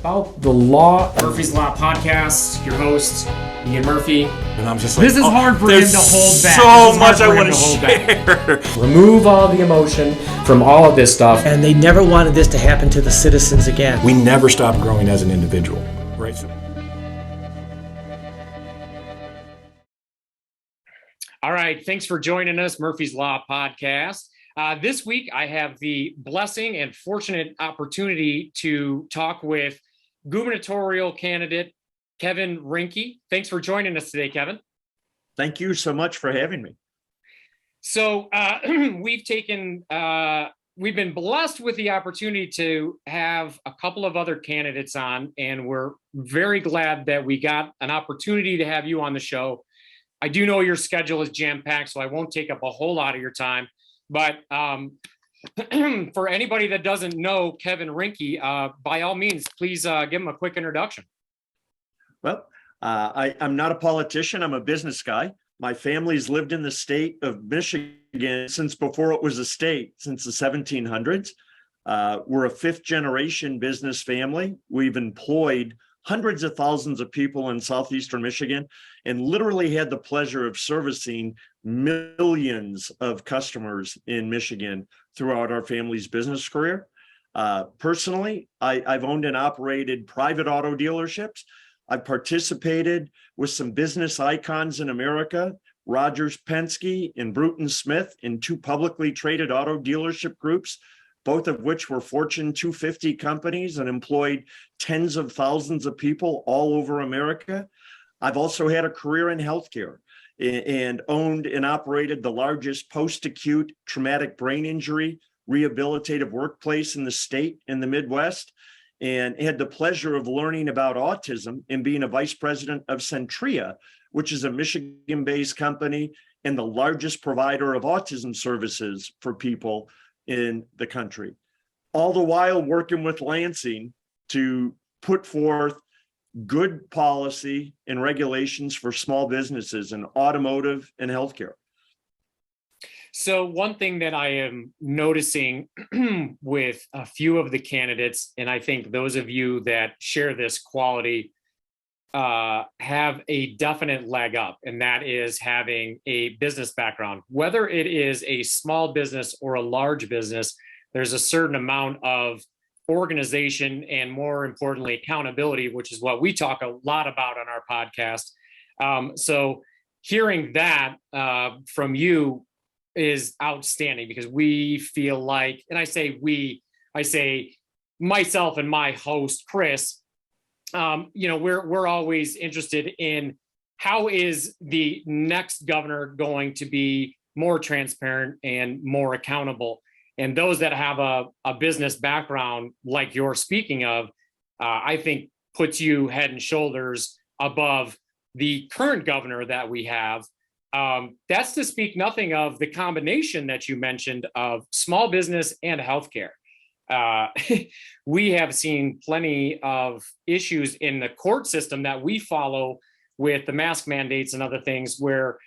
about the law. Murphy's Law Podcast, your host, Ian Murphy. And I'm just like, this is hard for him to hold back. So much I want to share. Remove all the emotion from all of this stuff. And they never wanted this to happen to the citizens again. We never stop growing as an individual, right? All right, thanks for joining us, Murphy's Law Podcast. This week, I have the blessing and fortunate opportunity to talk with gubernatorial candidate Kevin Rinke. Thanks for joining us today, Kevin. Thank you so much for having me. So we've been blessed with the opportunity to have a couple of other candidates on, and we're very glad that we got an opportunity to have you on the show. I do know your schedule is jam-packed, so I won't take up a whole lot of your time. But for anybody that doesn't know Kevin Rinke, by all means, please give him a quick introduction. Well, I'm not a politician. I'm a business guy. My family's lived in the state of Michigan since before it was a state, since the 1700s. We're a fifth-generation business family. We've employed hundreds of thousands of people in southeastern Michigan and literally had the pleasure of servicing millions of customers in Michigan throughout our family's business career. Personally, I've owned and operated private auto dealerships. I've participated with some business icons in America, Rogers Penske and Bruton Smith, in two publicly traded auto dealership groups, both of which were Fortune 250 companies and employed tens of thousands of people all over America. I've also had a career in healthcare and owned and operated the largest post-acute traumatic brain injury rehabilitative workplace in the state in the Midwest, and had the pleasure of learning about autism and being a vice president of Centria, which is a Michigan-based company and the largest provider of autism services for people in the country, all the while working with Lansing to put forth good policy and regulations for small businesses in automotive and healthcare. So one thing that I am noticing with a few of the candidates, and I think those of you that share this quality have a definite leg up, and that is having a business background. Whether it is a small business or a large business, there's a certain amount of organization and, more importantly, accountability, which is what we talk a lot about on our podcast. So hearing that from you is outstanding, because we feel like, and I say myself and my host, Chris, we're always interested in how is the next governor going to be more transparent and more accountable. And those that have a business background like you're speaking of, I think puts you head and shoulders above the current governor that we have. That's to speak nothing of the combination that you mentioned of small business and healthcare. We have seen plenty of issues in the court system that we follow with the mask mandates and other things where,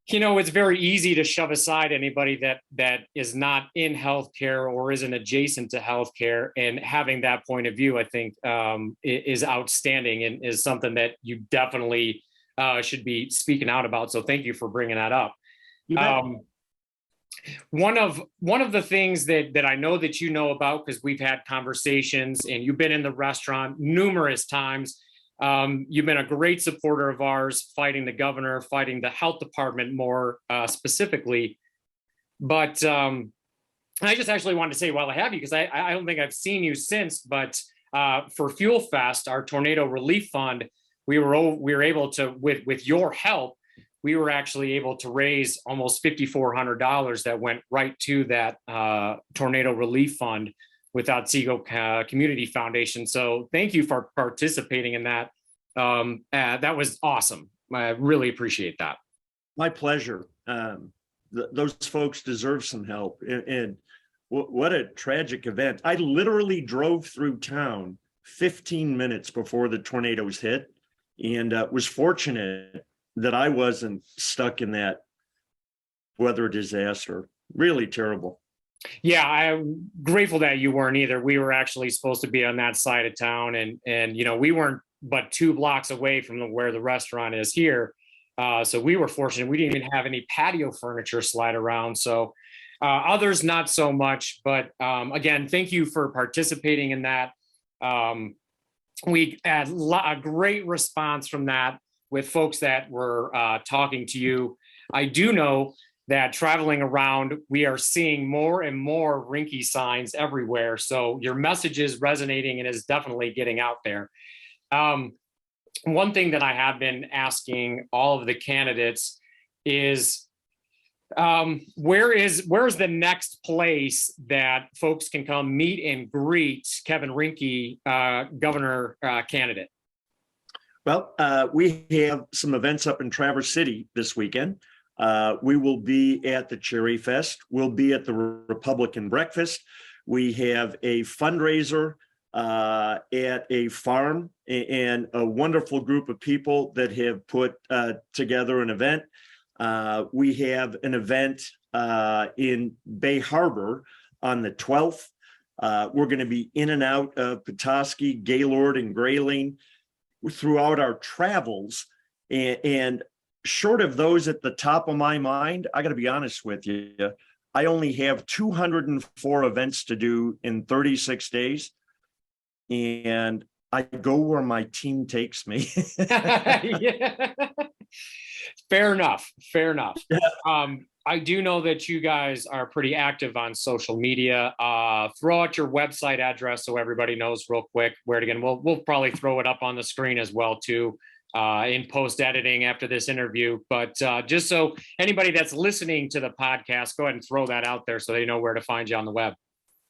it's very easy to shove aside anybody that is not in healthcare or isn't adjacent to healthcare. And having that point of view, I think, is outstanding and is something that you definitely should be speaking out about. So thank you for bringing that up. One of the things that I know that you know about, because we've had conversations and you've been in the restaurant numerous times. You've been a great supporter of ours, fighting the governor, fighting the health department more specifically. But I just actually wanted to say while I have you, because I don't think I've seen you since, but for Fuel Fest, our tornado relief fund, we were able to, with your help, we were actually able to raise almost $5,400 that went right to that tornado relief fund with Otsego Community Foundation. So thank you for participating in that. That was awesome. I really appreciate that. My pleasure. Those folks deserve some help. And what a tragic event. I literally drove through town 15 minutes before the tornadoes hit, and was fortunate that I wasn't stuck in that weather disaster. Really terrible. Yeah, I'm grateful that you weren't either. We were actually supposed to be on that side of town, and we weren't but 2 blocks away from where the restaurant is here. So we were fortunate. We didn't even have any patio furniture slide around. So others not so much. But again, thank you for participating in that. We had a great response from that with folks that were talking to you. I do know that traveling around, we are seeing more and more Rinke signs everywhere. So your message is resonating and is definitely getting out there. One thing that I have been asking all of the candidates is, where's the next place that folks can come meet and greet Kevin Rinke, governor candidate? Well, we have some events up in Traverse City this weekend. We will be at the Cherry Fest. We'll be at the Republican Breakfast. We have a fundraiser at a farm, and a wonderful group of people that have put together an event. We have an event in Bay Harbor on the 12th. We're going to be in and out of Petoskey, Gaylord, and Grayling throughout our travels. And short of those at the top of my mind, I got to be honest with you, I only have 204 events to do in 36 days. And I go where my team takes me. Yeah. Fair enough. Fair enough. Yeah. I do know that you guys are pretty active on social media. Throw out your website address so everybody knows real quick where to get. We'll probably throw it up on the screen as well too, in post editing after this interview. But just so anybody that's listening to the podcast, go ahead and throw that out there so they know where to find you on the web.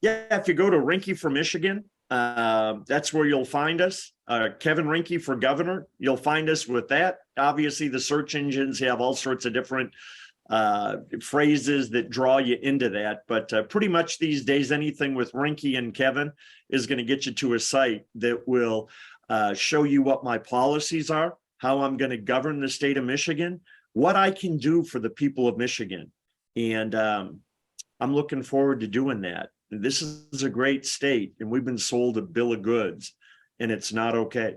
Yeah, if you go to Rinke for Michigan, that's where you'll find us. Kevin Rinke for governor, you'll find us with that. Obviously, the search engines have all sorts of different phrases that draw you into that. But pretty much these days, anything with Rinke and Kevin is going to get you to a site that will show you what my policies are, how I'm going to govern the state of Michigan, what I can do for the people of Michigan. And I'm looking forward to doing that. This is a great state, and we've been sold a bill of goods, and it's not okay.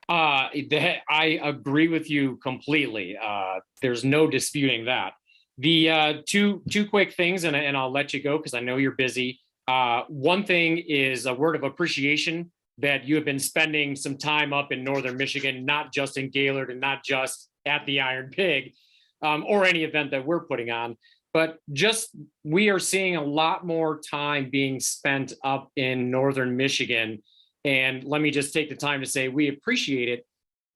I agree with you completely. There's no disputing that. The two quick things, and I'll let you go because I know you're busy. One thing is a word of appreciation that you have been spending some time up in northern Michigan, not just in Gaylord and not just at the Iron Pig, or any event that we're putting on. But just we are seeing a lot more time being spent up in northern Michigan. And let me just take the time to say we appreciate it.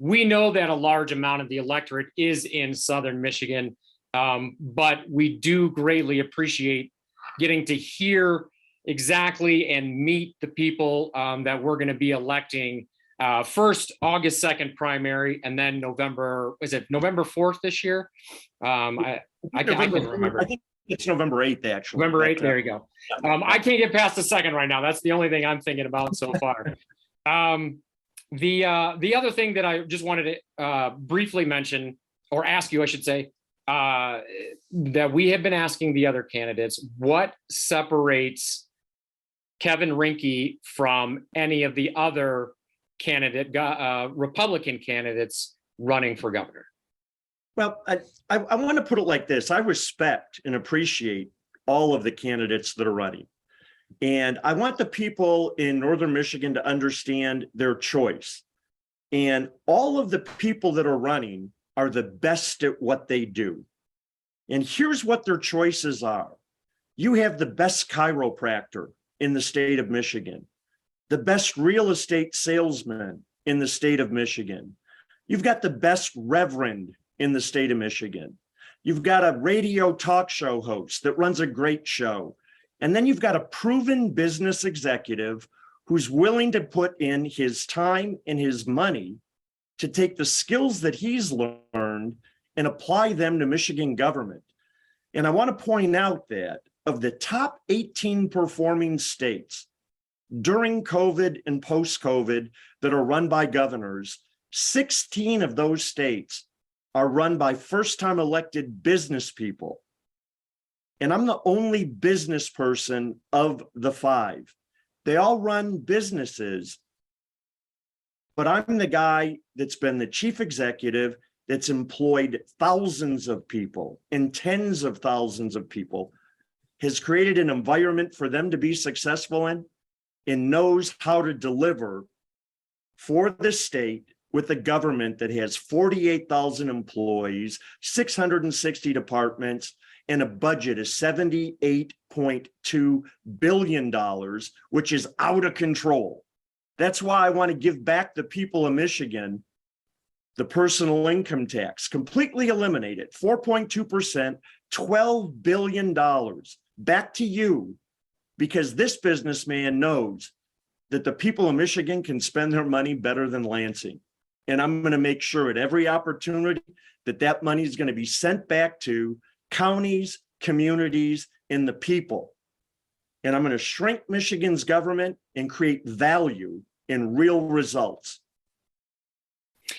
We know that a large amount of the electorate is in southern Michigan, but we do greatly appreciate getting to hear exactly and meet the people that we're going to be electing. First, August 2nd primary, and then November 4th this year? I can't remember. I think it's November 8th, actually. November 8th, there you go. I can't get past the 2nd right now. That's the only thing I'm thinking about so far. The other thing that I just wanted to briefly mention, or ask you, I should say, that we have been asking the other candidates, what separates Kevin Rinke from any of the other Republican candidates running for governor? Well, I want to put it like this. I respect and appreciate all of the candidates that are running. And I want the people in northern Michigan to understand their choice. And all of the people that are running are the best at what they do. And here's what their choices are. You have the best chiropractor in the state of Michigan, the best real estate salesman in the state of Michigan. You've got the best reverend in the state of Michigan. You've got a radio talk show host that runs a great show. And then you've got a proven business executive who's willing to put in his time and his money to take the skills that he's learned and apply them to Michigan government. And I want to point out that of the top 18 performing states during COVID and post-COVID that are run by governors, 16 of those states are run by first-time elected business people. And I'm the only business person of the five. They all run businesses, but I'm the guy that's been the chief executive, that's employed thousands of people and tens of thousands of people, has created an environment for them to be successful in, and knows how to deliver for the state with a government that has 48,000 employees, 660 departments, and a budget of $78.2 billion, which is out of control. That's why I want to give back the people of Michigan the personal income tax, completely eliminate it, 4.2%, $12 billion back to you, because this businessman knows that the people of Michigan can spend their money better than Lansing. And I'm going to make sure at every opportunity that that money is going to be sent back to counties, communities, and the people. And I'm going to shrink Michigan's government and create value in real results.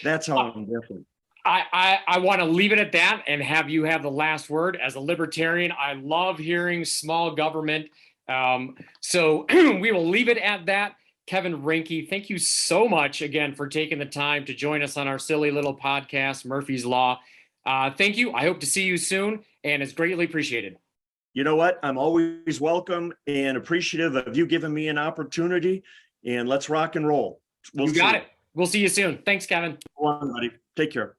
That's how I'm different. I want to leave it at that and have you have the last word. As a libertarian, I love hearing small government. So we will leave it at that. Kevin Rinke, thank you so much again for taking the time to join us on our silly little podcast, Murphy's Law. Thank you. I hope to see you soon, and it's greatly appreciated. You know what? I'm always welcome and appreciative of you giving me an opportunity, and let's rock and roll. You got it. We'll see you soon. Thanks, Kevin. Go on, buddy. Take care.